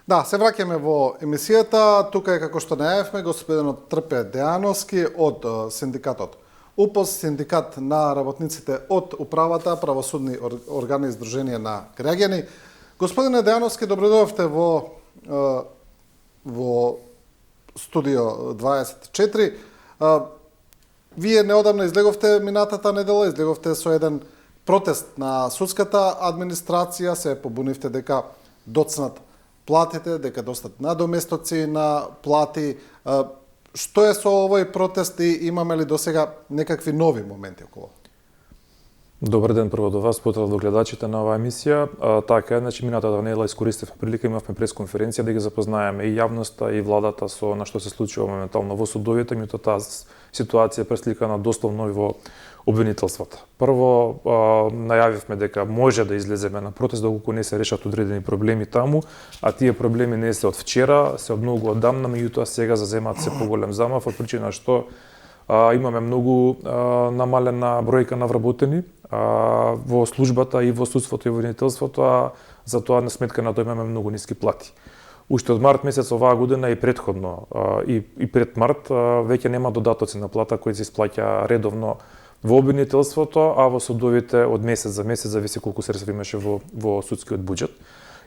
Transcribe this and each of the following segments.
Да, се враќаме во емисијата. Тука е, како што најавивме, господинот Трпе Дејановски од синдикатот УПОС, синдикат на работниците од управата, правосудни органи и здруженија на граѓани. Господине Дејановски, добредојавте во студио 24. Вие неодамна излеговте минатата недела, излеговте со еден протест на судската администрација, се побунивте дека доцнат платите, дека достат надоместоци на плати. Што е со овој протест и имаме ли досега некакви нови моменти околу? Добар ден прво до вас, поздрав до гледачите на оваа емисија. Така е, значи минатата недела искористивме прилика, имавме пресконференција да ги запознаеме и јавноста и владата со на што се случува моментално во судовите, меѓутоа таа ситуација е пресликана дословно и во обвинителствата. Прво, најавивме дека може да излеземе на протест доколку не се решат одредени проблеми таму, а тие проблеми не се од вчера, се од многу одамна, меѓутоа сега заземаат се поголем замав од причина што имаме многу намалена бројка на вработени во службата и во судството и во обвинителството, а за тоа на сметка на тоа имаме многу ниски плати. Уште од март месец оваа година и претходно и пред март веќе нема додатоци на плата кои се исплаќа редовно во обвинителството, а во судовите од месец за месец, зависи колку средства имаше во судскиот буџет.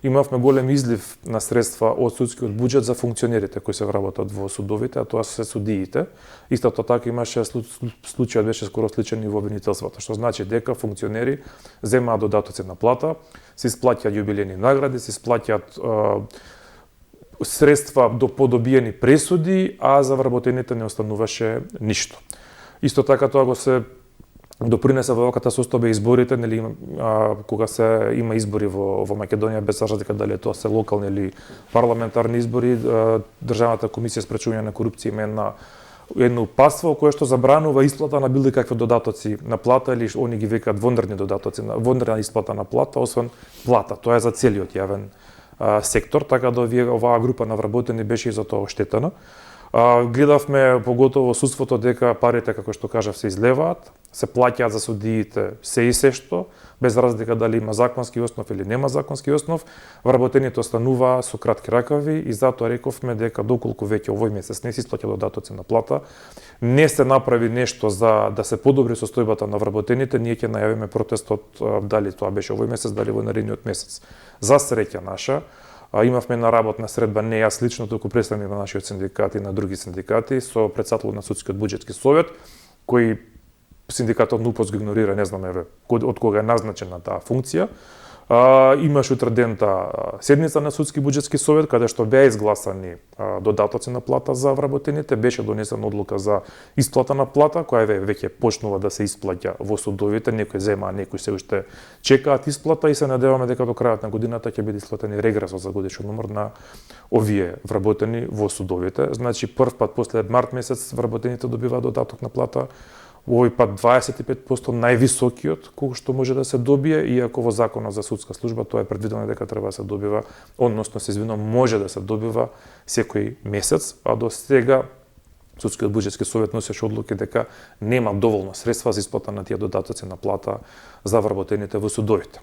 Имавме голем излив на средства од судскиот буџет за функционерите кои се вработат во судовите, а тоа се судиите. Истото така имаше случајот беше скоро сличен и во обвинителството, што значи дека функционери земаат додатоци на плата, се исплаќаат јубилејни награди, се исплаќаат средства до подобиени пресуди, а за вработените не остануваше ништо. Исто така тоа го се допринесе во ваката состојба изборите, нели, кога се има избори во Македонија, без разлика дали тоа се локални или парламентарни избори, Државната комисија спречување на корупција има едно упатство кое што забранува исплата на било какви додатоци на плата или они ги викаат вонредни додатоци, вонредна исплата на плата, освен плата. Тоа е за целиот јавен сектор, така да оваа група на вработени беше и за тоа оштетена. Гледавме поготово судството дека парите, како што кажав, се излеваат, се плаќаат за судиите се и се што, без разлика дали има законски основ или нема законски основ, вработените остануваа со кратки ракави и затоа рековме дека доколку веќе овој месец не се исплаќа додатоци на плата, не се направи нешто за да се подобри состојбата на вработените, ние ќе најавиме протестот дали тоа беше овој месец, дали во наредниот месец. За среќа наша, имавме една работна средба, не јас лично, туку представник на нашиот синдикат и на други синдикати, со претседател на судскиот буџетски совет, кој синдикатот УПОС го игнорира, не знам од кога е назначена таа функција. Имаше утредента седница на судски буџетски совет, каде што беа изгласани додатоци на плата за вработените, беше донесена одлука за исплата на плата, која веќе почнува да се исплаќа во судовите, некои земаа, некои се уште чекаат исплата и се надеваме дека до крајот на годината ќе биде исплатен регресот за годишен номер на овие вработени во судовите. Значи прв пат после март месец вработените добиваат додаток на плата, овој пат 25% највисокиот кој што може да се добие, иако во Законот за судска служба тоа е предвидено дека треба да се добива, односно се извинувам, може да се добива секој месец, а до сега Судскиот буџетски совет носеше одлуки дека нема доволно средства за исплата на тие додатоци на плата за вработените во судовите.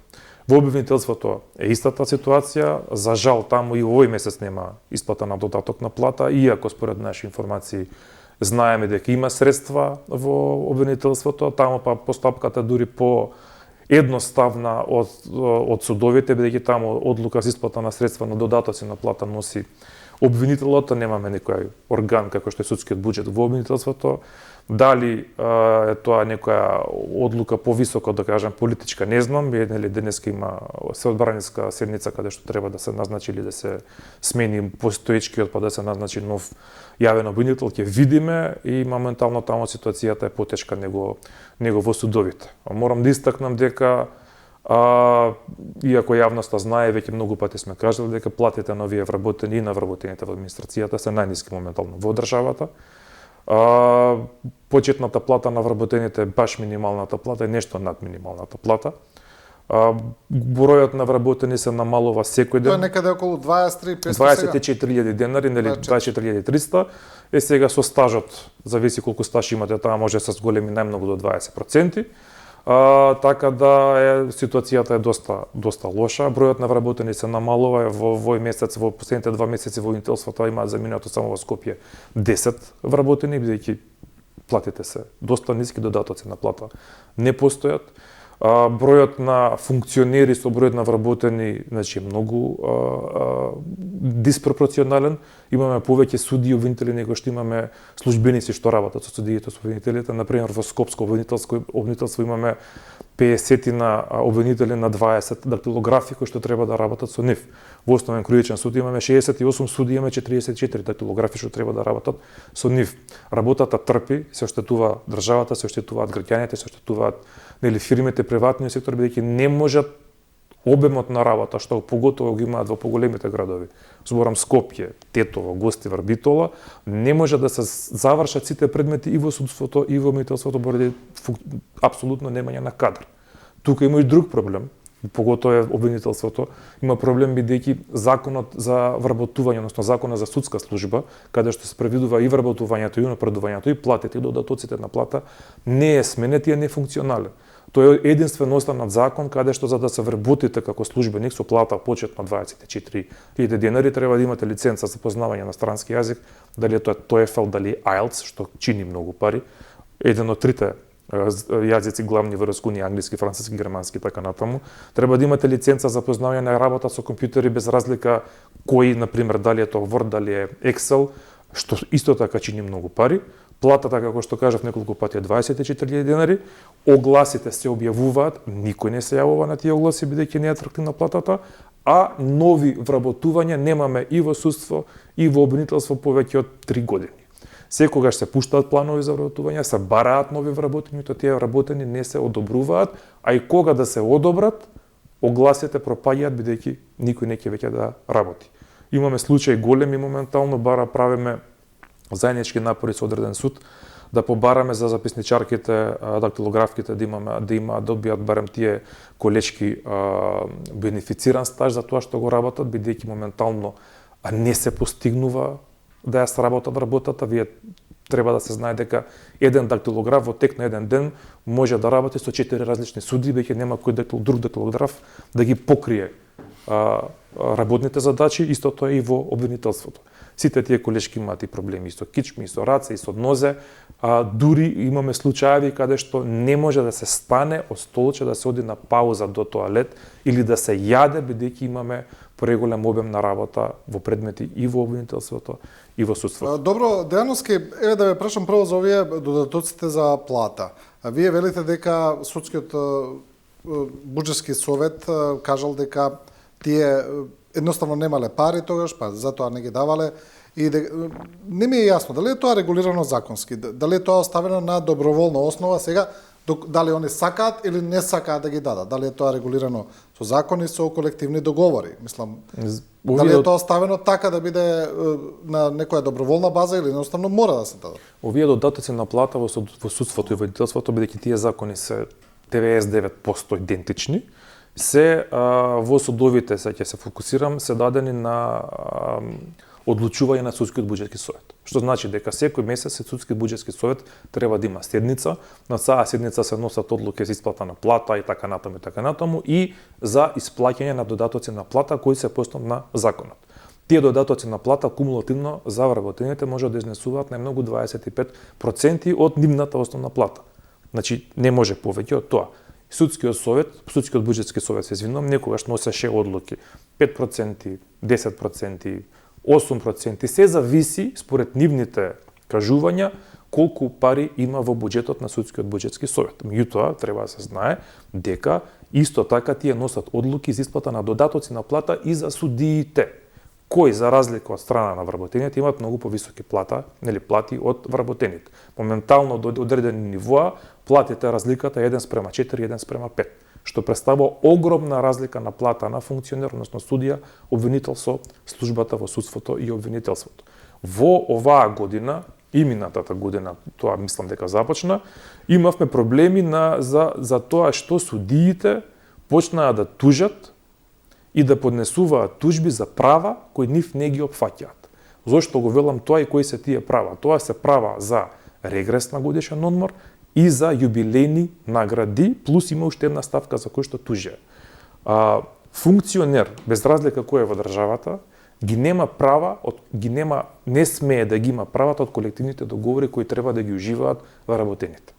Во обвинителството е истата ситуација, за жал таму и овој месец нема исплата на додаток на плата, иако според наши информации знаеме дека има средства во обвинителството, таму па постапката дури по едноставна од судовите, бидејќи таму одлука за исплата на средства на додатоци на плата носи обвинителот, немаме некој орган како што е судскиот буџет во обвинителството. Дали е тоа некоја одлука повисоко, да кажам, политичка, не знам, нели денеска има соодбраниска седница каде што треба да се назначи или да се смени постоечкиот, па да се назначи нов јавен обвинител, ќе видиме и моментално таму ситуацијата е потешка него во судовите. Морам да истакнам дека иако јавноста знае, веќе многу пати сме кажали дека платите на овие вработени и на вработените во администрацијата се најниски моментално во државата. Почетната плата на вработените, баш минималната плата, е нешто над минималната плата. Бројот на вработени се намалува секој ден. Тоа е некаде околу 24.000 денари, нели 24.300. Сега со стажот, зависи колку стаж имате, таа може се зголеми најмногу до 20%. така да ситуацијата е доста лоша. Бројот на вработени се намалува во овој месец, во последните 2 месеци во обвинителството имаат заминато само во Скопје 10 вработени, бидејќи платите се доста ниски, додатоци на плата не постојат. Бројот на функционери со бројот на вработени, значи, многу диспропорционален. Имаме повеќе судии и обвинители него што имаме службеници што работат со судиите, со обвинителите. Например, во Скопско обвинителство имаме 50 обвинители на 20 дактилографи кои што треба да работат со нив. Во Основен кривичен суд имаме 68 суди, имаме 44 дактилографи што треба да работат со нив. Работата трпи, се оштетува државата, се оштетуваат граѓаните, се оштетуваат фирмите, приватниот сектор, бидејќи не можат обемот на работа што поготово го имаат во поголемите градови. Зборам Скопје, Тетово, Гостивар, Битола, не може да се завршат сите предмети и во судството и во обвинителството поради апсолутно немање на кадар. Тука има и друг проблем, поготово е обвинителството, има проблем бидејќи законот за вработување, односно законот за судска служба, каде што се предвидува и вработувањето и напредувањето и платите и додатоците на плата, не е сменет и е нефункционален. Тој е единствен останат закон каде што за да се вработите како службеник со плата почетна 24.000 денари треба да имате лиценца за познавање на странски јазик, дали е тоа TOEFL, дали IELTS, што чини многу пари. Еден од трите јазици главни во Европската унија, англиски, француски, германски и така натаму. Треба да имате лиценца за познавање на работа со компјутери без разлика кои, на пример, дали е тоа Word, дали е Excel, што исто така чини многу пари. Платата, како што кажав неколку пати, е 24.000 денари. Огласите се објавуваат, никој не се јавува на тие огласи бидејќи не е атрактивна платата, а нови вработувања немаме и во судство и во обвинителство повеќе од 3 години. Секогаш се пуштаат планови за вработување, се бараат нови вработени, то тие вработени не се одобруваат, а и кога да се одобрат, огласите пропаѓаат бидејќи никој не ќе веќе да работи. Имаме случаи големи моментално, правиме заеднички напори со одреден суд да побараме за записничарките, дактилографките да добијат барем тие колечки бенефициран стаж за тоа што го работат, бидејќи моментално не се постигнува да ја сработат работата. Вие треба да се знае дека еден дактилограф во тек на еден ден може да работи со 4 различни суди, веќе нема кој друг дактилограф да ги покрие работните задачи, истото е и во обвинителството. Сите тие колешки имаат и проблеми и со кичми, и со раце, и со нозе, дури имаме случаи каде што не може да се стане од столче, да се оди на пауза до тоалет или да се јаде, бидејќи имаме преголем обем на работа во предмети и во обвинителството и во судството. Добро, Дејановски, еве да ве прашам прво за овие додатоците за плата. Вие велите дека судскиот буџетски совет кажал дека тие едноставно немале пари тогаш, па затоа не ги давале и не ми е јасно дали е тоа регулирано законски, дали е тоа оставено на доброволна основа сега, дали они сакаат или не сакаат да ги дадат, дали е тоа регулирано со закони, со колективни договори, мислам, дали е тоа оставено така да биде на некоја доброволна база или едноставно мора да се дадат. Овие додатоци на плата во судството и во обвинителството, бидејќи тие закони се 99% идентични, се во судовите, ќе се фокусирам, се дадени на одлучување на судскиот буџетски совет. Што значи дека секој месец судскиот буџетски совет треба да има седница, на таа седница се носат одлуки за исплата на плата и така натаму и за исплаќање на додатоци на плата кои се по основ на законот. Тие додатоци на плата кумулативно за вработените може да изнесуваат најмногу 25% од нивната основна плата. Значи не може повеќе од тоа. Судскиот буџетски совет, се извинувам, некогаш носеше одлуки 5%, 10%, 8%, се зависи според нивните кажувања колку пари има во буџетот на судскиот буџетски совет. Меѓутоа треба да се знае дека исто така тие носат одлуки за исплата на додатоци на плата и за судиите, кои за разлика од страна на вработените имаат многу повисоки плати од вработените. Моментално до одредени нивоа платите разликата е 1:4, 1:5, што представува огромна разлика на плата на функционер, односно судија, обвинител со службата во судството и обвинителството. Во оваа година и минатата година, тоа мислам дека започна, имавме проблеми за тоа што судиите почнаа да тужат и да поднесуваат тужби за права кои нив не ги опфаќаат. Зошто го велам тоа и кои се тие права? Тоа се права за регрес на годишен одмор и за јубилејни награди, плюс има уште една ставка за кој што тужи. Функционер, без разлика кој е во државата, не смее да ги има правата од колективните договори кои треба да ги уживаат вработените.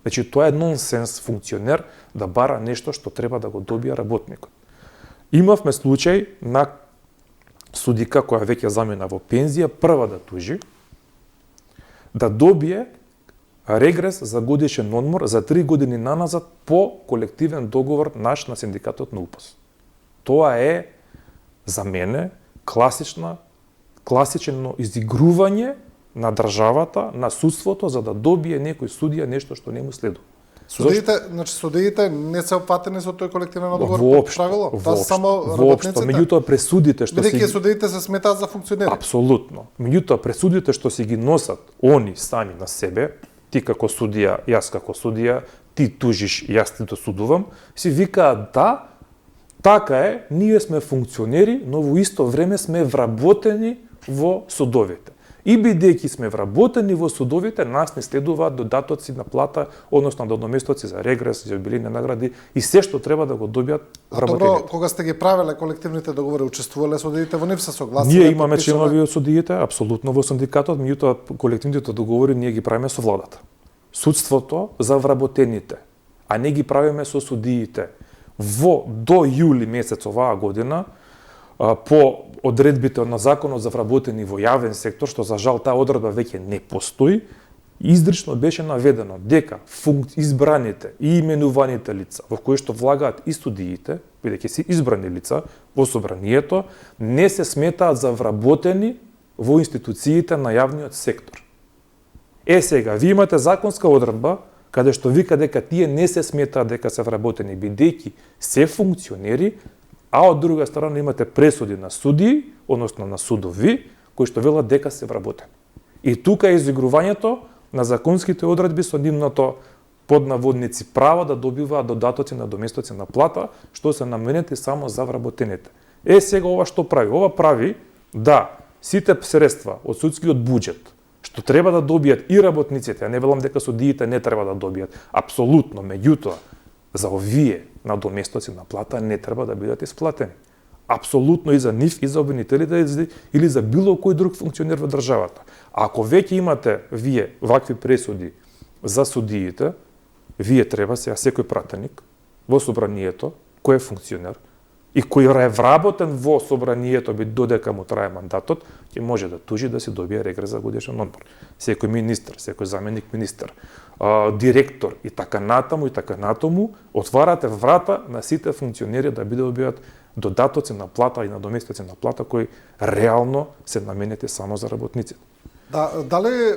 Значи, тоа е нонсенс функционер да бара нешто што треба да го добие работникот. Имавме случај на судика која веќе замина во пензија, прва да тужи, да добие регрес за годишен одмор за 3 години наназад по колективен договор наш на синдикатот на УПОС. Тоа е, за мене, класично изигрување на државата, на судството, за да добие некој судија нешто што не му следува. Судиите не се опфатени со тој колективен договор по правило? Тоа се само работниците? Меѓутоа пресудите што бидејќи судиите се сметаат за функционери. Апсолутно. Меѓутоа пресудите што си ги носат они сами на себе, ти како судија, јас како судија, ти тужиш, јас ти досудувам, си викаат да, така е, ние сме функционери, но во исто време сме вработени во судовите. И бидејќи сме вработени во судовите, нас не следуваат додатоци на плата, односно надоместоци за регрес, за јубилејни награди и се што треба да го добијат вработените. Добро, кога сте ги правеле колективните договори, учествувале судиите во нив, се согласиле? Ние имаме членови од судиите, апсолутно во синдикатот, меѓутоа колективните договори ние ги правиме со владата. Судството за вработените, а не ги правиме со судиите. До јули месец оваа година, по одредбите на законот за вработени во јавен сектор, што за жал таа одредба веќе не постои, изрично беше наведено дека избраните и именуваните лица, во кои што влагаат и судиите, бидејќи се избрани лица во собранието, не се сметаат за вработени во институциите на јавниот сектор. Сега, ви имате законска одредба, каде што вика дека тие не се сметаат дека се вработени, бидејќи се функционери, а од друга страна имате пресуди на судии, односно на судови, кои што велат дека се вработени. И тука е изигрувањето на законските одредби со нивното под наводници право да добиваат додатоци на доместоци на плата, што се наменети само за вработените. Сега ова што прави? Ова прави да сите средства од судскиот буџет, што треба да добијат и работниците, а не велам дека судиите не треба да добијат, апсолутно, меѓутоа, за овие надоместоци на плата не треба да бидат исплатени. Апсолутно и за нив, и за обвинителите, или за било кој друг функционер во државата. Ако веќе имате вие вакви пресуди за судиите, вие треба сега секој пратеник во собранието, кој е функционер, и кој е вработен во собранието додека му трае мандатот, ќе може да тужи да си добие регрес за годишен одмор. Секој министер, секој заменик министер, директор и така натаму, отварате врата на сите функционери да добијат додатоци на плата и надоместоци на плата кои реално се наменети само за работниците. Дали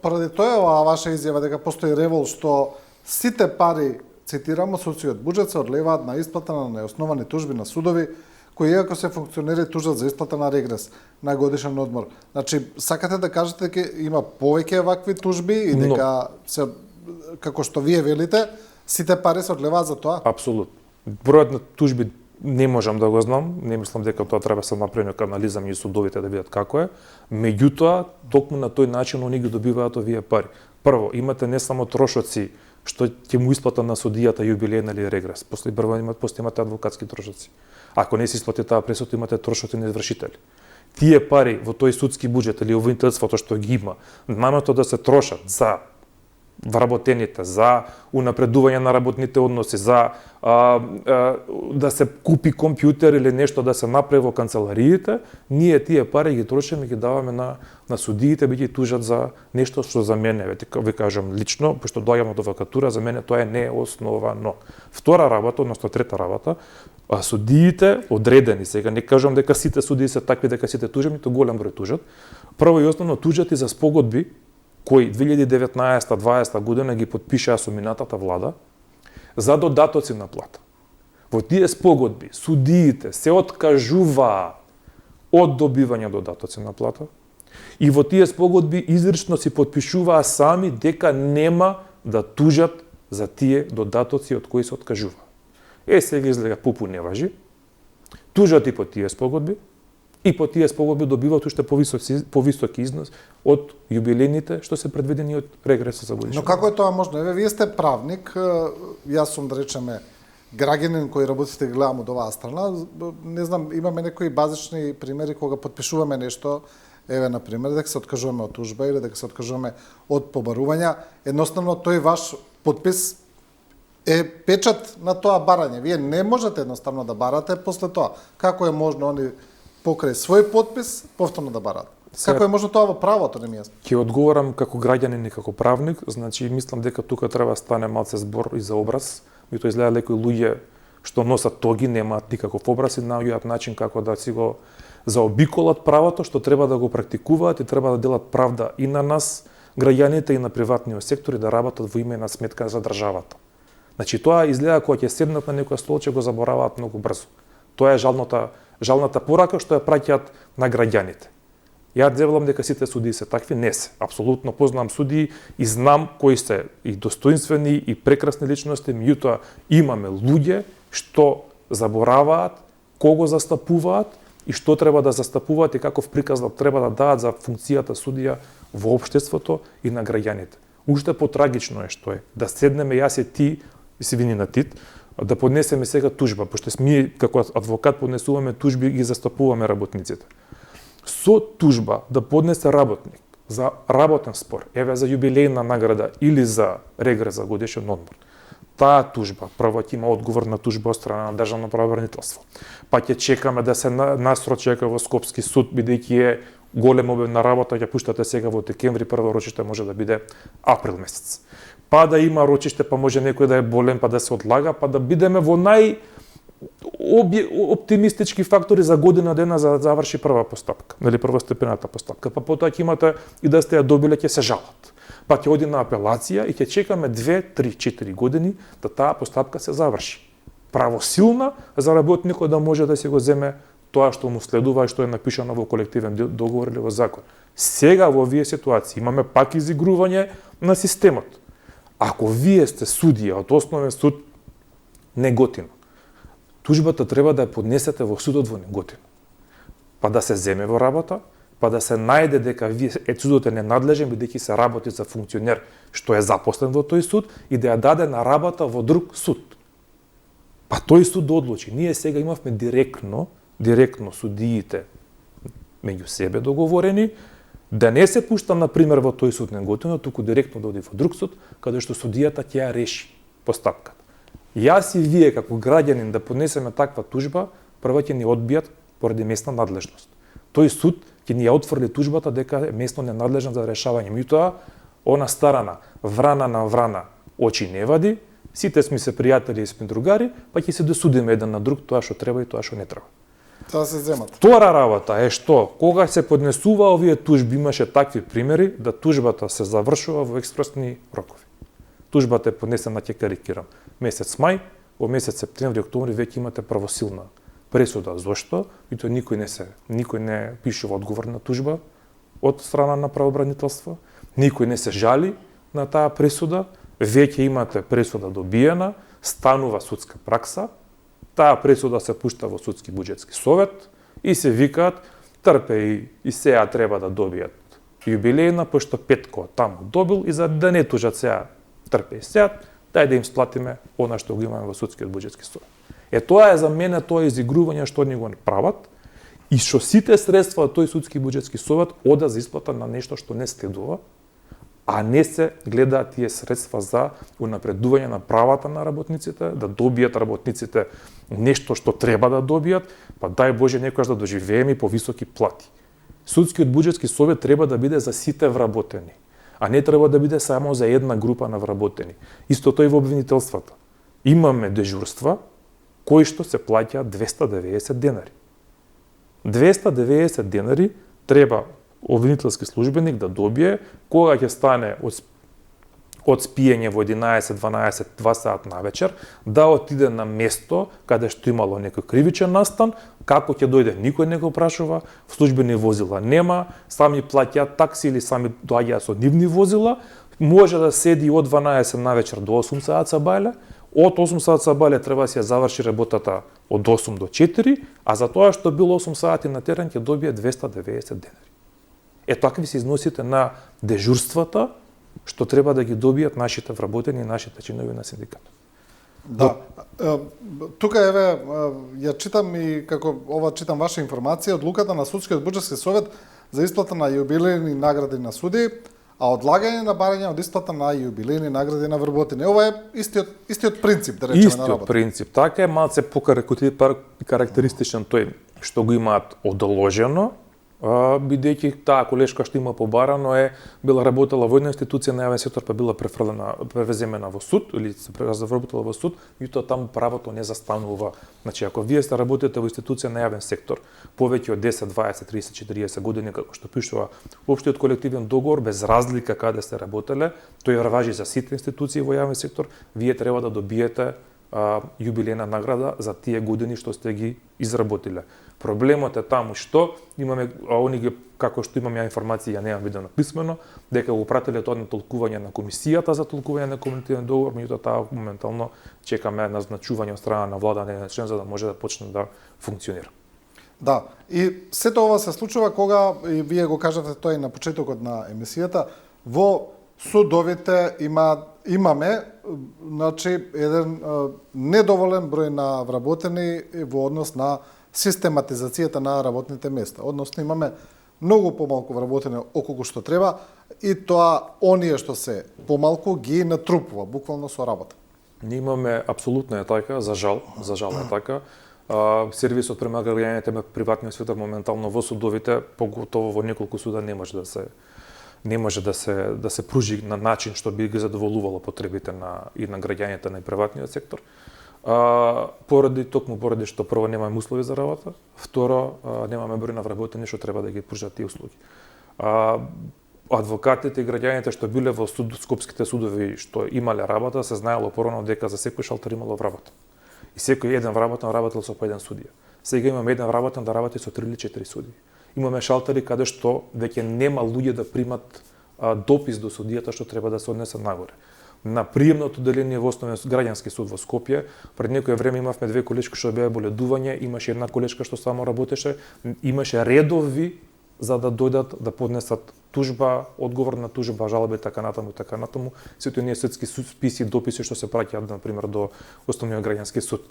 поради тоа оваа ваша изјава дека постои револ што сите пари, цитирам, од судскиот буџет се одлеваат на исплата на неосновани тужби на судови, кои иако се функционери тужат за исплата на регрес на годишен одмор. Значи, сакате да кажете дека има повеќе вакви тужби и дека се, како што вие велите, сите пари се одлеваат за тоа? Апсолутно. Бројот на тужби не можам да го знам, не мислам дека тоа треба да се направи нека анализа меѓу судовите да видат како е. Меѓутоа, токму на тој начин они ги добиваат овие пари. Прво, имате не само трошоци што ќе му исплата на судијата јубилејна или регрес. После имате адвокатски трошоци. Ако не се исплати таа пресуда, имате трошоци на извршители. Тие пари во тој судски буџет или обвинителството што ги има, намето да се трошат за вработените, за унапредување на работните односи, за да се купи компјутер или нешто да се направи во канцелариите, ние тие пари ги трошиме и ги даваме на судиите, би ги тужат за нешто што за мене, ви кажам лично, пошто доаѓам од адвокатура, за мене тоа е неосновано. Втора работа, односно трета работа, судиите одредени, сега не кажам дека сите судии се такви дека сите тужат, ниту голем број тужат. Прво и основно тужат и за спогодби кои 2019-2020 година ги подпишаа со минатата влада за додатоци на плата. Во тие спогодби судиите се откажуваа од добивање додатоци на плата и во тие спогодби изрично си подпишуваа сами дека нема да тужат за тие додатоци од кои се откажуваа. Сега излега пупу не важи, тужат и по тие спогодби и по тие спогодби добиваат уште повисоки износ од јубилејните што се предвидени од регресот за годишен. Но како е тоа можно? Еве, вие сте правник, јас сум, да речеме, граѓанин кој работите гледам од оваа страна. Не знам, имаме некои базични примери кога подпишуваме нешто, еве, на пример, дека се откажуваме од тужба или дека се откажуваме од побарувања. Едноставно, тој ваш подпис е печат на тоа барање. Вие не можете едноставно да барате после тоа. Како е можно они покрај свој подпис повторно да бараат? Како е можно тоа во правото, не ми јасно? Ќе одговорам како граѓанин и како правник, значи мислам дека тука треба стане малце збор и за образ. Меѓутоа изгледа некои луѓе што носат тоги немаат никаков образ и наоѓаат начин како да си го заобиколат правото, што треба да го практикуваат и треба да делат правда и на нас, граѓаните, и на приватниот сектор, и да работат во име на сметка за државата. Значи тоа изгледа кога ќе седнат на некоја столче го забораваат многу брзо. Тоа е жалната порака што ја праќаат на граѓаните. Ја девелам дека сите судии се такви, не се. Апсолутно познавам судии и знам кои се и достоинствени и прекрасни личности, меѓутоа имаме луѓе што забораваат кого застапуваат и што треба да застапуваат и каков приказ треба да дадат за функцијата судија во општеството и на граѓаните. Уште потрагично е што е да седнеме јас и ти, Сивини на Тит, да поднесеме сега тужба, пошто ние како адвокат поднесуваме тужби и ги застапуваме работниците. Со тужба да поднесе работник за работен спор, еве за јубилејна награда или за регрес за годишен одмор, таа тужба прво ќе има одговор на тужба од страна на државно правобранителство. Па ќе чекаме да се насрочека во Скопски суд, бидејќи е голем обем на работа, ќе пуштате сега во декември, прво рочиште може да биде април месец. Па да има рочиште, па може некој да е болен, па да се одлага, па да бидеме во оптимистички фактори за година дена за да заврши прва постапка, нели првостепената постапка. Па потоа ќе имате и да сте ја добиле ќе се жалат. Па ќе оди на апелација и ќе чекаме 2, 3, 4 години да таа постапка се заврши. Правосилна за работникот да може да се го земе тоа што му следува и што е напишано во колективен договор или во закон. Сега во овие ситуации имаме пак изигрување на системот. Ако вие сте судија од основен суд Неготино, тужбата треба да ја поднесете во судот во Неготино. Па да се земе во работа, па да се најде дека судот е ненадлежен бидејќи се работи за функционер што е запослен во тој суд и да ја даде на работа во друг суд. Па тој суд да одлучи. Ние сега имавме директно судиите меѓу себе договорени, да не се пушта на пример во тој суд Неготино, туку директно да оди во друг суд, каде што судијата ќе ја реши постапката. Јас и вие како граѓанин да поднесеме таква тужба, прво ќе ни одбијат поради местна надлежност. Тој суд ќе ни ја отфрли тужбата дека е местно ненадлежен за решавање. Меѓутоа, она старана врана на врана очи не вади, сите сме се пријатели и сме другари, па ќе се досудиме еден на друг тоа што треба и тоа што не треба. Тоа се земат. Втора работа е што, кога се поднесува овие тужби, имаше такви примери да тужбата се завршува во експресни рокови. Тужбата е поднесена, ќе карикирам, месец мај, во месец септември, октомври веќе имате правосилна пресуда. Зошто? И тоа никој не пишува одговор на тужба од страна на правобранителство, никој не се жали на таа пресуда, веќе имате пресуда добиена, станува судска пракса, таа пресуда се пушта во судски буџетски совет и се викаат трпе и сеја треба да добијат јубилејна, пошто Петко таму добил и за да не тужат сеја трпе и сеат, дај да им сплатиме она што го имаме во судскиот буџетски совет. Тоа е за мене тоа изигрување што ни го прават и што сите средства од тој судски буџетски совет ода за исплата на нешто што не следува, а не се гледаат тие средства за унапредување на правата на работниците, да добијат работниците нешто што треба да добијат, па дај Боже некојаш да доживееме и повисоки плати. Судскиот буџетски совет треба да биде за сите вработени, а не треба да биде само за една група на вработени. Истото и во обвинителствата. Имаме дежурства кои што се плаќаат 290 денари. 290 денари треба обвинителски службеник да добие кога ќе стане од спиење во 11, 12, 2 саат на вечер, да отиде на место каде што имало некој кривичен настан, како ќе дојде, никој не го прашува, службени возила нема, сами плаќаат такси или сами доаѓаат со нивни возила, може да седи од 12 на вечер до 8 саат са бајле, од 8 сати сабале треба да се заврши работата од 8 до 4, а за тоа што било 8 сати на терен ќе добие 290 денари. Такви се износите на дежурствата што треба да ги добијат нашите вработени и нашите чинови на синдикатот. Да. Тука еве ја читам и како ова читам ваша информација, одлуката на Судскиот буџетски совет за исплата на јубилејни награди на суди, а одлагање на барање од исплата на јубилејни награди на вработени. Ова е истиот принцип, да речеме, на работа. Истиот принцип. Така е малце покарактеристичен тој што го имаат одложено, бидејќи таа колешка што има побарано била работела во една институција на јавен сектор, па била превеземена во суд или се завработила во суд, меѓутоа таму правото не застанува. Значи, ако вие сте работите во институција на јавен сектор повеќе од 10, 20, 30, 40 години, како што пишува општиот колективен договор, без разлика каде сте работеле, тој важи за сите институции во јавен сектор, вие треба да добиете јубилејна награда за тие години што сте ги изработиле. Проблемот е таму што имаме, како што имам ја информација, ја немам видено писмено, дека го пратиле тоа на толкување на комисијата за толкување на колективен договор, меѓутоа таа моментално чекаме назначување од страна на влада на член за да може да почне да функционира. Да, и сето ова се случува кога, и вие го кажавте тоа и на почетокот на емисијата, во судовите имаме значи еден недоволен број на вработени во однос на систематизацијата на работните места. Односно имаме многу помалку вработени околку што треба и тоа оние што се помалку ги натрупува буквално со работа. Ние имаме апсолутно е така, за жал е така. Сервисот према граѓаните на приватниот сектор моментално во судовите, поготово во неколку суда не може да се пружи на начин што би ги задоволувало потребите на граѓаните на приватниот сектор. Поради што прво немаме услови за работа, второ немаме број на вработени што треба да ги пружат тие услуги. Адвокатите и граѓаните што биле во скопските судови што имале работа, се знаело порано дека за секој шалтер имало вработен. И секој еден вработен работел со по еден судија. Сега имаме еден вработен да работи со 3 или 4 судии. Имаме шалтери каде што веќе нема луѓе да примат допис до судијата што треба да се однесе нагоре. На приемното деление во Основен граѓански суд во Скопје, пред некое време имавме 2 колешки што беа боледување, имаше една колешка што само работеше, имаше редови за да дојдат да поднесат тужба, одговор на тужба, жалби така натаму, сите оние судски списи, дописи што се праќаат на пример до Основниот граѓански суд.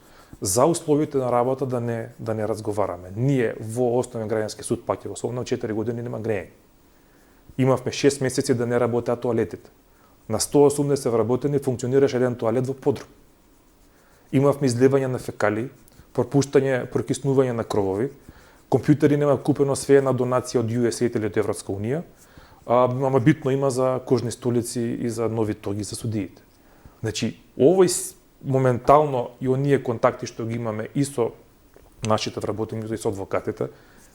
За условите на работа да не разговараме. Ние во Основен граѓански суд пак во Солна 4 години нема грејење. Имавме 6 месеци да не работеа тоалетите. На 180 вработени функционираше еден тоалет во подрум. Имавме излевање на фекали, пропуштање, прокиснување на кровови, компјутери нема купено, све на донација од USAID или од Европска унија, ама битно има за кожни столици и за нови тоги за судиите. Значи, овој моментално и оние контакти што ги имаме и со нашите вработени и со адвокатите,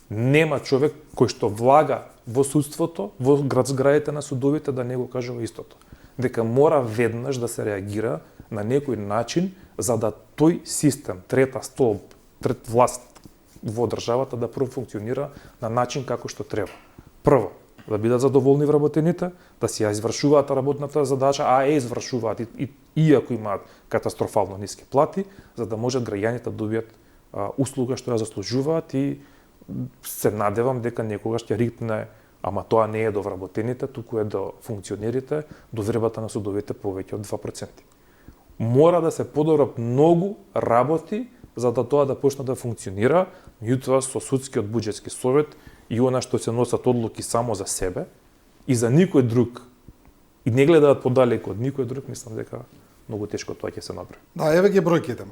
нема човек кој што влага во судството, во зградите на судовите да не го кажува истото. Дека мора веднаш да се реагира на некој начин за да тој систем, трета столб, трет власт во државата да профункционира на начин како што треба. Прво, да бидат задоволни вработените, да си ја извршуваат работната задача, а извршуваат иако имаат катастрофално ниски плати, за да можат граѓаните да добијат услуга што ја заслужуваат и се надевам дека некогаш ќе рикне, ама тоа не е до вработените, туку е до функционерите, до врбата на судовите повеќе од 2%. Мора да се подобрат многу работи за да тоа да почне да функционира, меѓутоа со Судскиот буџетски совет и она што се носат одлуки само за себе и за никој друг и не гледаат подалеку од никој друг, мислам дека многу тешко тоа ќе се направи. Да, еве ги бројките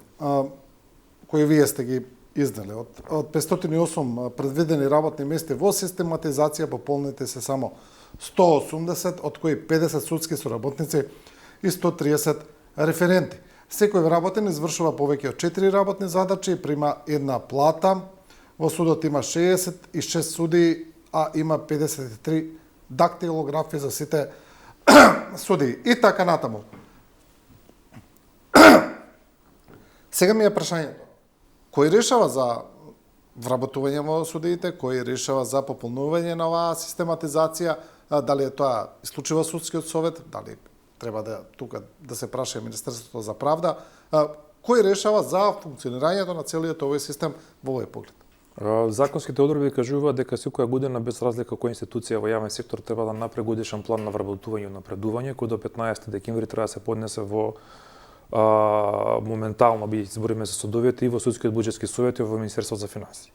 кои вие сте ги изнели. Од 508 предвидени работни места во систематизација пополните се само 180, од кои 50 судски соработници и 130 референти. Секој вработен извршува повеќе од 4 работни задачи и прима една плата. Во судот има 66 суди, а има 53 дактилографи за сите суди. И така натаму. Сега ми е прашањето. Кој решава за вработување во судиите, кој решава за пополнување на оваа систематизација, дали е тоа исклучиво Судскиот совет, дали треба да тука да се праша Министерството за правда, кој решава за функционирањето на целиот овој систем во овој поглед? Законските одредби кажуваат дека секоја година без разлика која институција во јавен сектор треба да направи годишен план на вработување и напредување кој до 15 декември треба да се поднесе во моментално би избориме за судовите и во судскиот буџетски совет и во Министерството за финансии.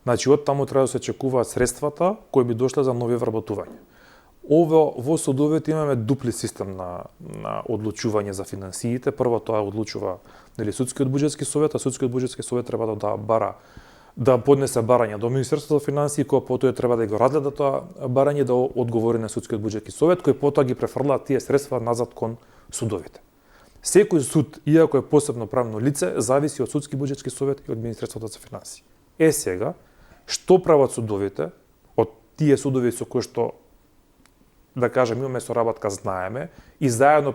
Значи од таму треба да се очекуваат средствата кои би дошле за нови вработувања. Во судовите имаме дупли систем на одлучување за финансиите. Прво тоа одлучува судскиот буџетски совет, а судскиот буџетски совет треба да поднесе барање до Министерството за финансии, кој потоа треба да го разгледа тоа барање, да одговори на судскиот буџетски совет, кој потоа ги префрла тие средства назад кон судовите. Секој суд, иако е посебно правно лице, зависи од судски буџетски совет и од Министерството за финансии. Сега, што прават судовите од тие судови со кои што да кажем, имаме соработка, знаеме, и заедно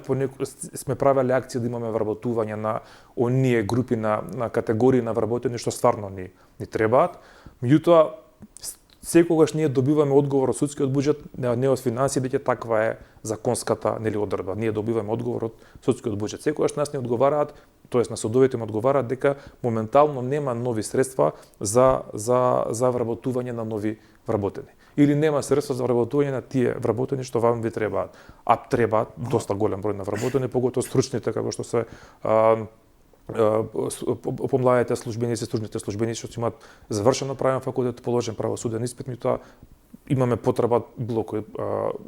сме правеле акции да имаме вработување на оние групи на категории на вработени што стварно ни требаат. Меѓутоа, секогаш ние добиваме одговор од судскиот буџет, не од финансии, дека таква е законската одредба. Ние добиваме одговор од судскиот буџет. Секогаш нас не одговараат, тоест на судовите им одговараат дека моментално нема нови средства за вработување на нови вработени. Или нема средства за вработување на тие вработени што вам ви требаат. А требаат доста голем број на вработени, поготово стручните, како што се помладите службеници, стручните службеници што имаат завршено правен факултет, положен правосуден испит, меѓутоа имаме потреба било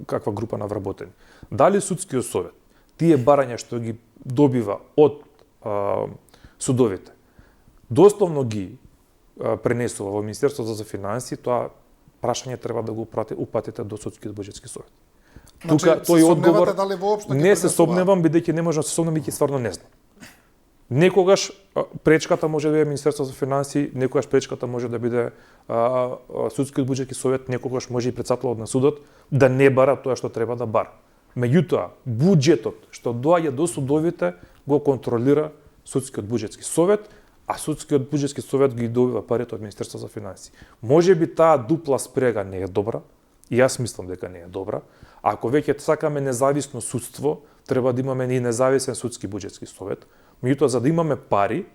каква група на вработени. Дали судскиот совет тие барања што ги добива од судовите, дословно ги пренесува во Министерството за финансии, тоа прашање треба да го упатите до судскиот буџетски совет. Тука тој одговор не се сомневам, бидејќи не можам да се сомневам, бидејќи стварно не знам. Некогаш пречката може да биде Министерство за финансии, некогаш пречката може да биде судскиот буџетски совет, некогаш може и председателот на судот да не бара тоа што треба да бара. Меѓутоа, буџетот што доаѓа до судовите го контролира судскиот буџетски совет, а судскиот буџетски совет ги добива парите од Министерство за финансии. Може би таа дупла спрега не е добра, и јас мислам дека не е добра. Ако веќе сакаме независно судство, треба да имаме и независен судски буџетски совет. Меѓутоа, за да имаме пари,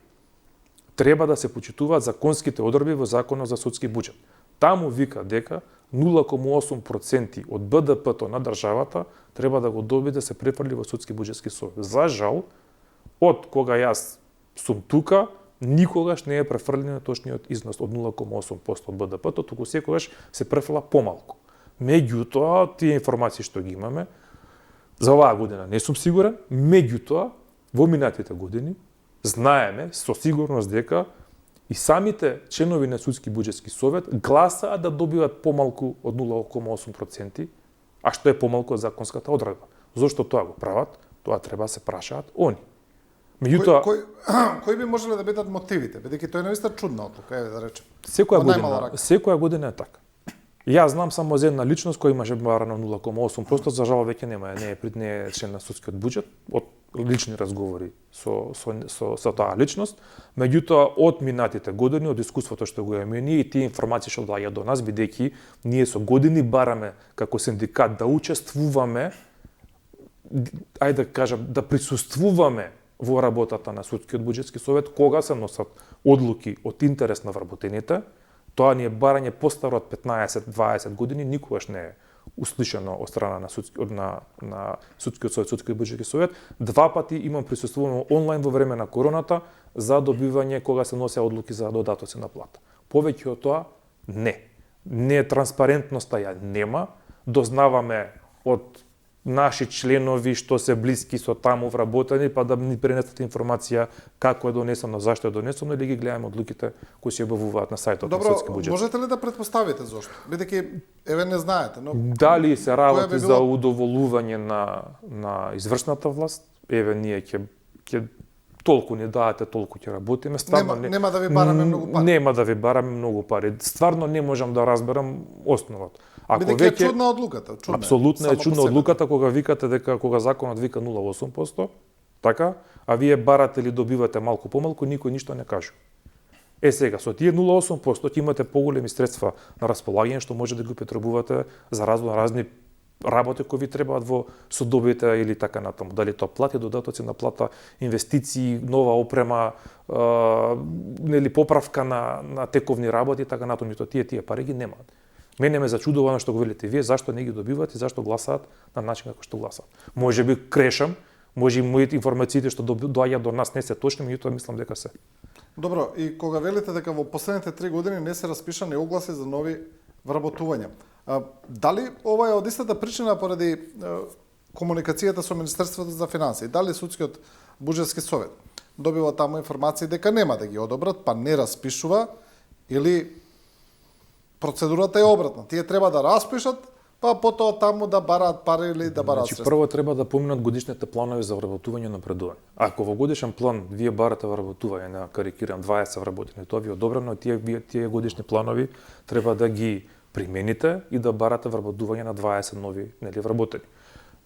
треба да се почитуваат законските одредби во Законот за судски буџет. Таму вика дека 0,8% од БДП-то на државата треба да го добие да се префрли во судски буџетски совет. За жал, од кога јас сум тука, никогаш не е префрлен точниот износ од 0,8% од БДП-то, туку секогаш се префрла помалку. Меѓутоа, тие информации што ги имаме, за оваа година не сум сигурен, меѓутоа, во минатите години, знаеме со сигурност дека и самите членови на судски буџетски совет гласаат да добиват помалку од 0,8%, а што е помалку од законската одредба. Зошто тоа го прават? Тоа треба да се прашаат они. Меѓутоа, кои би можеле да бидат мотивите, бидејќи тоа е наистина чудна одлука, да речем. Секоја година е така. Јас знам само за една личност која имаше барано 0,8%, за жал веќе не е член на судскиот буџет, од лични разговори со таа личност. Меѓутоа, од минатите години, од искуството што го имаме ние и тие информации што доаѓаат до нас, бидејќи ние со години бараме како синдикат да учествуваме, ајде да кажам, да присуствуваме во работата на судскиот буџетски совет кога се носат одлуки од интерес на вработените. Тоа ни е барање постаро од 15-20 години, никогаш не е услишано од страна на судскиот совет, судскиот буџетски совет. Два пати имам присуствувано онлайн во време на короната за добивање кога се носе одлуки за додатоци на плата. Повеќе од тоа не. Транспарентноста ја нема. Дознаваме од наши членови што се блиски со таму вработени, па да ни пренесат информација како е донесено, зашто е донесено, или ги гледаме одлуките кои се објавуваат на сајтот на судски буџет. Можете ли да претпоставите зошто? Бидејќи еве не знаете, но дали се работи за удоволување на извршната власт, еве ние ќе толку ни даате, толку ќе работиме. Стварно нема да ви бараме многу пари. Нема да ви бараме многу пари. Стварно не можам да разберам основата. Бидејќи е чудна одлуката, апсолутно е чудна одлуката кога викате дека кога законот вика 0,8%, така, а вие барате или добивате малку помалку, никој ништо не кажува. Сега со тие 0,8% ќе имате поголеми средства на располагање што може да ги употребувате за разни работи кои ви требаат во судовите или така натаму. Дали тоа плати, додатоци на плата, инвестиции, нова опрема, нели поправка на тековни работи и така натаму, тие пари ги немаат. Мене ме зачудува она што го велите вие, зашто не ги добиваат и зашто гласаат на начин како што гласаат. Може би грешам, може и моите информациите што доаѓаат до нас не се точни, меѓутоа мислам дека се. Добро, и кога велите дека во последните 3 години не се распишани огласи за нови вработувања, дали ова е од истата причина поради комуникацијата со Министерството за финансии? Дали Судскиот буџетски совет добива таму информации дека нема да ги одобрат, па не распишува, или процедурата е обратна? Тие треба да распишат, па потоа таму да бараат пари или да бараат средства. Прво треба да поминат годишните планови за вработување и напредување. Ако во годишен план вие барате вработување на, карикирам, 20 вработени, тоа ви е одобрено, тие годишни планови треба да ги примените и да барате вработување на 20 нови вработени.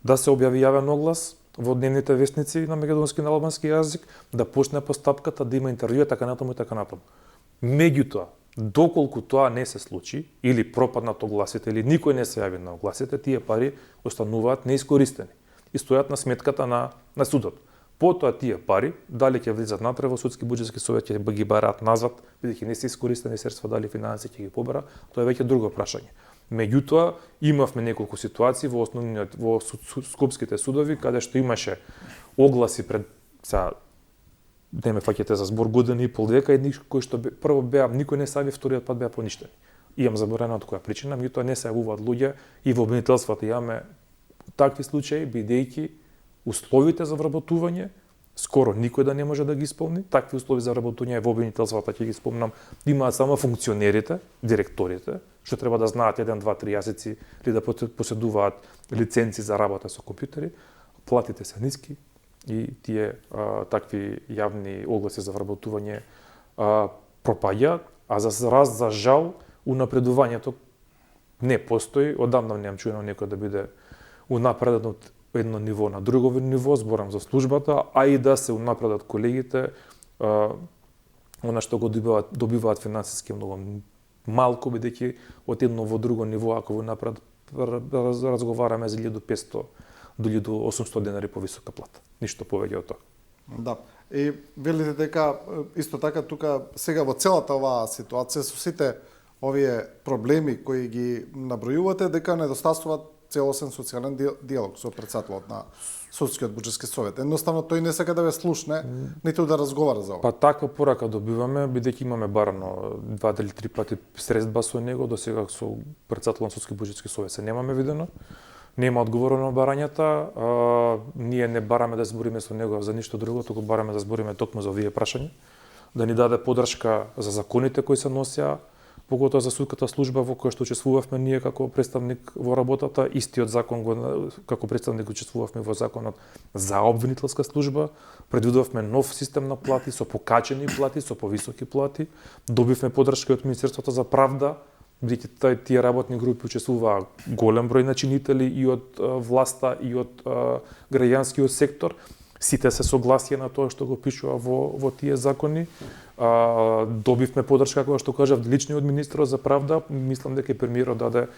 Да се објави јавен оглас во дневните вестници на македонски и на албански јазик, да почне постапката, да има интервјуа, така натаму и така натаму. Меѓутоа, доколку тоа не се случи, или пропаднат огласите, или никој не се јави на огласите, тие пари остануваат неискористени и стојат на сметката на судот. Потоа тие пари, дали ќе влизат натре во Судски буџетски совет, ќе ги бараат назад, бидејќи не се искористени средства, дали финансии ќе ги побара, тоа е веќе друго прашање. Меѓутоа, имавме неколку ситуации во скопските судови, каде што имаше огласи пред не ме фаќате за збор, година и пол, двека, кои што прво никој не се јави, вториот пат беа поништени. Имам заборено од која причина, меѓутоа не се јавуваат луѓе и во обвинителството имаме такви случаи, бидејќи условите за вработување скоро никој да не може да ги исполни. Такви услови за вработување во обвинителството, ќе ги спомнам, имаат само функционерите, директорите, што треба да знаат 1, 2, 3 јазици или да поседуваат лиценци за работа со компјутери. Платите се ниски и тие такви јавни огласи за вработување пропаѓаат, а за жал унапредувањето не постои. Одамна немам чуено некој да биде унапреден од едно ниво на друго ниво, зборам за службата, а и да се унапредат колегите, она што го добиваат финансиски многу малку, бидејќи од едно во друго ниво, ако во напред разговараме за 1500 до 1800 денари повисока плата. Ништо повеќе од тоа. Да. И велите дека исто така тука сега во целата оваа ситуација со сите овие проблеми кои ги набројувате, дека недостасуваат целосен социјален диалог со председателот на Судскиот буџетски совет. Едноставно тој не сака да ве слушне, ниту да разговара за ова. Па таква порака добиваме, бидејќи имаме барано 2 или 3 пати средба со него, до сега со председателот на Судски буџетски совет се немаме видено. Нема одговор на барањата, ние не бараме да збориме со него за ништо друго, туку бараме да збориме токму за овие прашања, да ни даде поддршка за законите кои се носеа, поготоа за судската служба во која што учествувавме ние како представник во работата, истиот закон како представник учествувавме во законот за обвинителска служба, предвидувавме нов систем на плати со покачени плати, со повисоки плати, добивме поддршка од Министерството за правда, бидејќи тие работни групи учествуваа голем број начинители и од власта и од граѓанскиот сектор. Сите се согласија на тоа што го пишува во тие закони. Добивме поддршка, која што кажав, лично од министерот за правда. Мислам дека и премиерот даде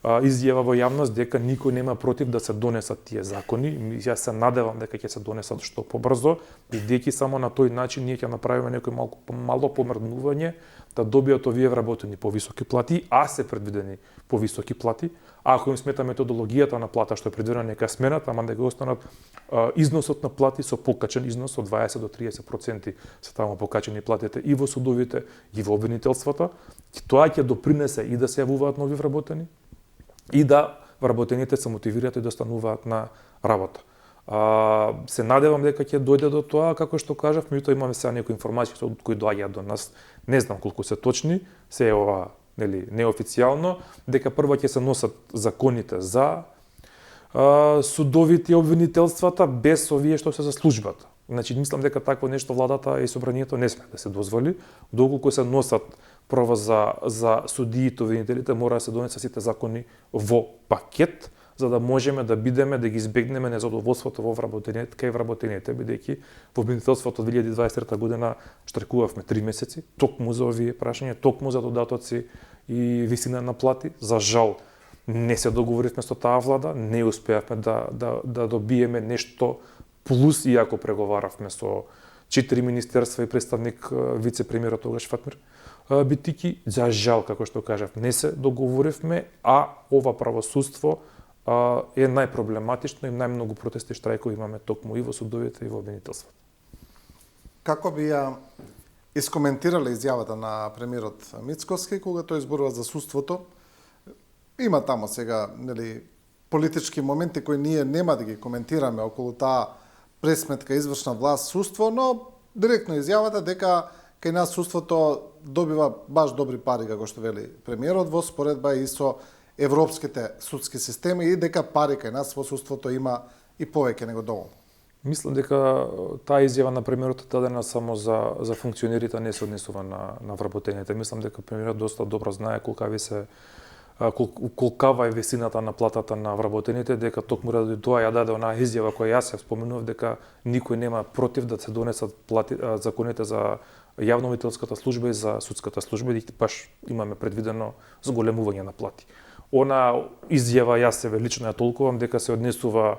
изјава во јавност дека никој нема против да се донесат тие закони. Јас се надевам дека ќе се донесат што побрзо, бидејќи само на тој начин ние ќе направиме некој мало помрднување да добијат овие вработени повисоки плати, а се предвидени повисоки плати. А ако им смета методологијата на плата што е предвидена, нека сменат, ама да го останат износот на плати со покачен износ од 20 до 30% се таму покачени платите и во судовите и во обвинителствата. Тоа ќе допринесе и да се јавуваат нови вработени и да вработените се мотивираат и да остануваат на работа. Се надевам дека ќе дојде до тоа, како што кажав, меѓутоа имаме сега некои информации кои доаѓаат до нас, не знам колку се точни, се е ова неофицијално, дека прво ќе се носат законите за судовите и обвинителствата без овие што се за службата. Значи, мислам дека такво нешто владата и собранието не сме да се дозволи, доколку се носат прво за судиите, обвинителите, мора да се донесат сите закони во пакет, за да можеме да бидеме, да ги избегнеме незадоволството во вработените, кај вработените, бидејќи во обвинителството 2023 година штрекувавме 3 месеци, токму за овие прашања, токму за додатоци и висина на плати. За жал, Не се договоривме со таа влада, не успеавме да добиеме нешто плюс, иако преговаравме со 4 министерства и представник вице-премиерот тогаш Фатмир Битики. За жал, како што кажав, не се договоривме, а ова правосудство е најпроблематично и најмногу протести и штрајкови имаме токму и во судовите и во обвинителството. Како би ја искоментирале изјавата на премиерот Мицкоски кога тој зборува за судството? Има тамо сега, нели, политички моменти кои ние нема да ги коментираме околу таа пресметка извршна власт судство, но директно изјавата дека кај нас судството добива баш добри пари, како што вели премиерот, во споредба и со европските судски системи и дека пари кај нас во судството има и повеќе него доволно. Мислам дека таа изјава на премиерот е дадена само за функционерите, не се однесува на вработените. Мислам дека премиерот доста добро знае колкава е висината на платата на вработените, дека токму ради тоа ја даде онаа изјава која јас ја споменував дека никој нема против да се донесат законите за јавно-обвинителската служба и за судската служба, и баш имаме предвидено зголемување на плати. Она изјава јас себе лично ја толкувам дека се однесува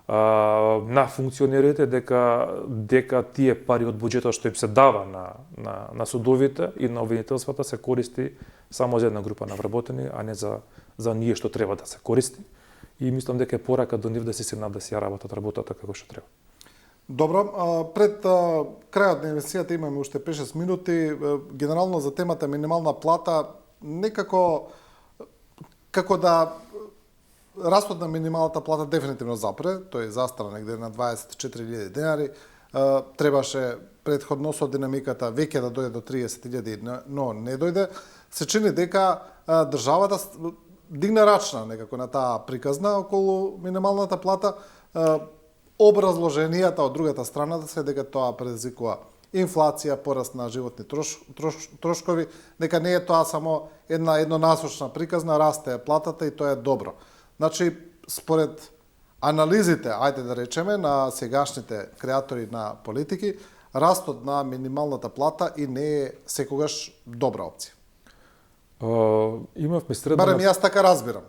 на функционерите, дека тие пари од буџетот што им се дава на судовите и на обвинителствата се користи само за една група на вработени, а не за ние што треба да се користи. И мислам дека е порака до нив да се сенат да си ја работата како што треба. Добро, пред крајот на емисијата имаме уште 5-6 минути. Генерално за темата минимална плата, некако како да растот на минималната плата дефинитивно запре, тој застара негде на 24.000 денари. Требаше претходно со динамиката веќе да дојде до 30.000, но не дојде. Се чини дека државата дигна рачна некако на таа приказна околу минималната плата. Образложенијата од другата страна да се дека тоа предизвикува инфлација, пораст на животни трошкови, дека не е тоа само еднонасочна приказна, расте платата и тоа е добро. Значи, според анализите, ајде да речеме, на сегашните креатори на политики, растот на минималната плата и не е секогаш добра опција. Имавме средна... Барем јас така разбирам.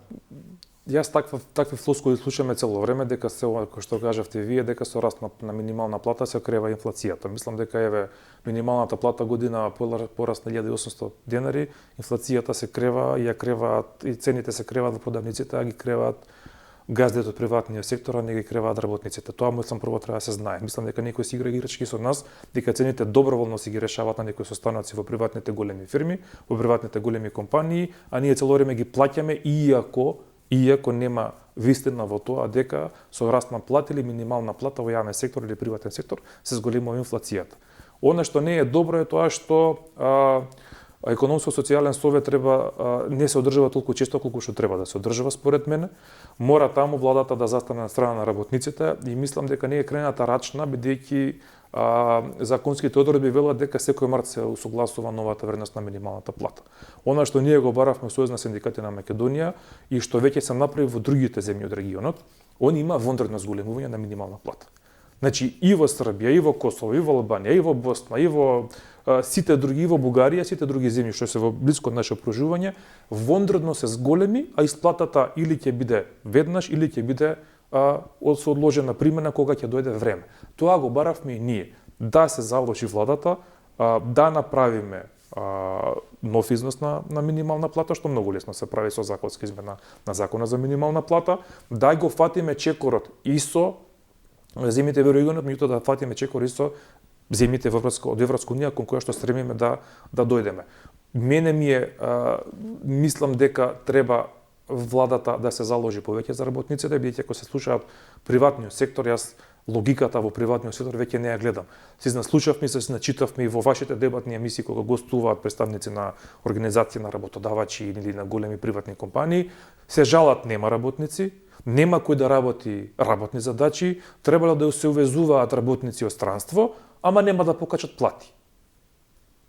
Јас такви флоскули слушаме цело време, дека се, како што кажавте вие, дека со раст на минимална плата се крива инфлацијата. Мислам дека еве минималната плата година пораст на 1800 денари, инфлацијата се крива и ја креваат и цените се креваат во продавниците, а ги креваат газдите од приватниот сектор, а не ги креваат работниците. Тоа мислам прво треба да се знае. Мислам дека некој си игра играчки со нас, дека цените доброволно си ги решаваат на некои состаноци во приватните големи фирми, во приватните големи компании, а ние цело време ги плаќаме иако нема вистина во тоа дека со раст на плата или минимална плата во јавен сектор или приватен сектор се зголемува инфлацијата. Она што не е добро е тоа што економско-социјален совет не се одржува толку често колку што треба да се одржува според мене. Мора таму владата да застане на страна на работниците и мислам дека не е крената рачна, бидејќи законските одредби велат дека секој март се усогласува новата вредност на минималната плата. Она што ние го баравме Сојуз на синдикати на Македонија и што веќе се направи во другите земји од регионот, они има вонредно зголемување на минимална плата. Значи и во Србија, и во Косово, и во Албанија, и во Босна, и во сите други, и во Бугарија, сите други земји што се во блиско наше окружување, вонредно се зголеми, а исплатата или ќе биде веднаш, или ќе биде со одложена примена кога ќе дојде време. Тоа го баравме и ние. Да се заложи владата, да направиме нов износ на минимална плата, што многу лесно се прави со законска измена на закона за минимална плата, да го фатиме чекорот и со земјите во регионот, меѓутоа да фатиме чекор и со земјите од Европска унија кон која што стремиме да дојдеме. Мене мислам дека треба владата да се заложи повеќе за работниците, бидејќи ако се слушаат приватниот сектор, јас логиката во приватниот сектор веќе не ја гледам. Се наслушавме, се начитавме и во вашите дебатни емисии кога гостуваат представници на организации на работодавачи или на големи приватни компании, се жалат нема работници, нема кој да работи работни задачи, требало да се увезуваат работници од странство, ама нема да покачат плати.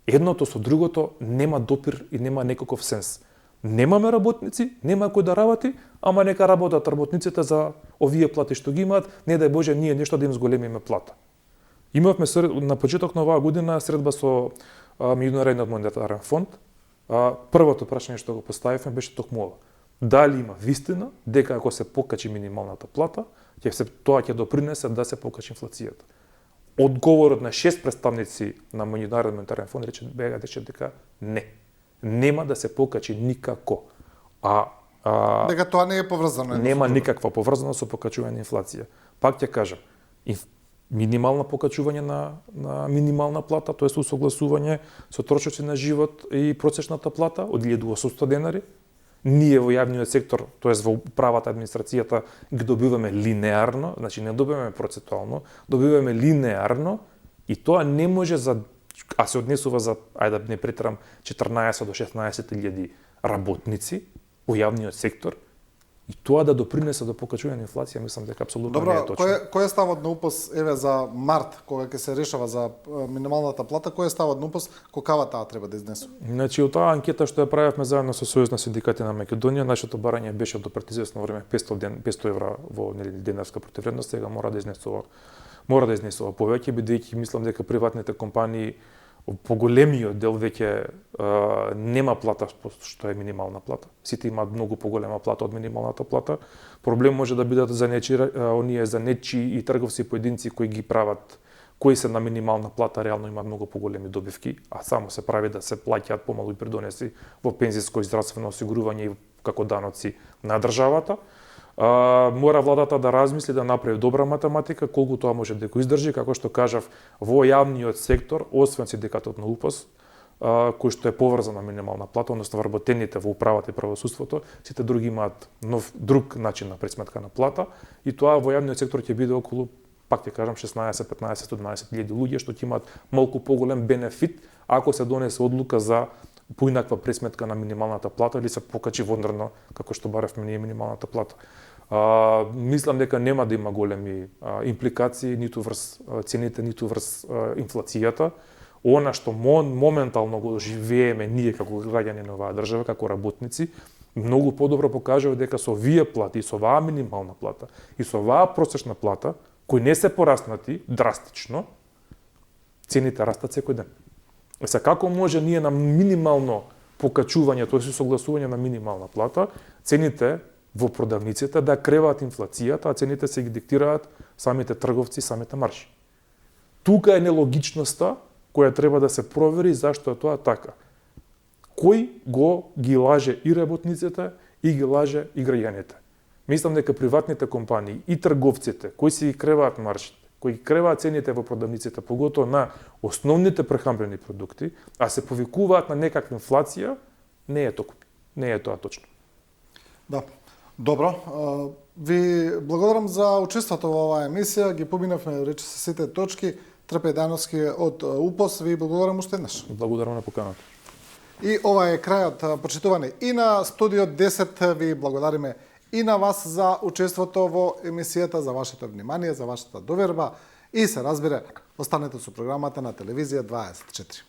Едното со другото нема допир и нема некаков сенс. Немаме работници, нема кој да работи, ама нека работат работниците за овие плати што ги имаат, не дај Боже ние нешто да им зголемиме плата. Имавме на почеток на оваа година средба со Меѓународниот монетарен фонд. Првото прашање што го поставивме беше токму ова. дали има вистина дека ако се покачи минималната плата, тоа ќе допринесе да се покачи инфлацијата. Одговорот на 6 представници на Меѓународен монетарен фонд рече дека не. Нема да се покачи никако. Дека тоа не е поврзано. Нема никаква поврзаност со покачување на инфлација. Пак ќе кажам, минимално покачување на минимална плата, тоа е усогласување со трошоци на живот и просечната плата од 1800 денари. Ние во јавниот сектор, тоест во управата, администрацијата, ги добиваме линеарно, значи не добиваме процентуално, добиваме линеарно и тоа не може се однесува за, ајде да не претерам, 14 до 16 илјади работници во јавниот сектор, и тоа да допринесе до покачување на инфлација, мислам дека апсолутно не е точно. Кој е ставот на УПС за март, кога ќе се решава за минималната плата, кој е ставот на УПС, колкава таа треба да изнесува? Значи, од таа анкета што ја правевме заедно со Сојуз на синдикати на Македонија, нашето барање беше до пред известно време 500 евра во денарска противвредност, сега мора да изнесува повеќе, бидејќи мислам дека приватните компании поголемиот дел веќе нема плата што е минимална плата. Сите имаат многу поголема плата од минималната плата. Проблем може да бидат за нечии и трговци поединци кои ги прават, кои се на минимална плата, реално имаат многу поголеми добивки, а само се прави да се плаќаат помалу и придонеси во пензиско и здравствено осигурување и како даноци на државата. Мора владата да размисли, да направи добра математика, колку тоа може да го издржи, како што кажав, во јавниот сектор, освен синдикатот на УПС, кој што е поврзан на минимална плата, односно вработените во управата и правосудството, сите други имаат друг начин на пресметка на плата, и тоа во јавниот сектор ќе биде околу, пак ќе кажам, 16, 15, 120 илјади луѓе што ќе имаат малку поголем бенефит ако се донесе одлука за поинаква пресметка на минималната плата или се покачи вондрно, како што баревме ние минималната плата. Мислам дека нема да има големи импликации ниту врз цените, ниту врз инфлацијата. Она што моментално го живееме ние како граѓани на оваа држава, како работници, многу подобро покажува дека со овие плати, со оваа минимална плата и со оваа просечна плата, кои не се пораснати драстично, цените растат секој ден. Сега, како може ние на минимално покачување, тоест согласување на минимална плата, цените во продавниците да креваат инфлацијата, а цените се ги диктираат самите трговци, самите марши. Тука е нелогичноста која треба да се провери зашто е тоа така. Кој ги лаже и работниците и ги лаже и граѓаните? Мислам дека приватните компании и трговците кои си ги креваат маршите, кои ги креваат цените во продавниците, поготоа на основните прехранбени продукти, а се повикуваат на некаква инфлација, не е тоа точно. Да. Добро, ви благодарам за учеството во оваа емисија, ги поминавме рече се сите точки. Трпе Дановски од УПС, ви благодарам уште еднаш. Благодарам на поканата. И ова е крајот, почитувани и на Студио 10, ви благодариме и на вас за учеството во емисијата, за вашето внимание, за вашата доверба и се разбира, останете со програмата на Телевизија 24.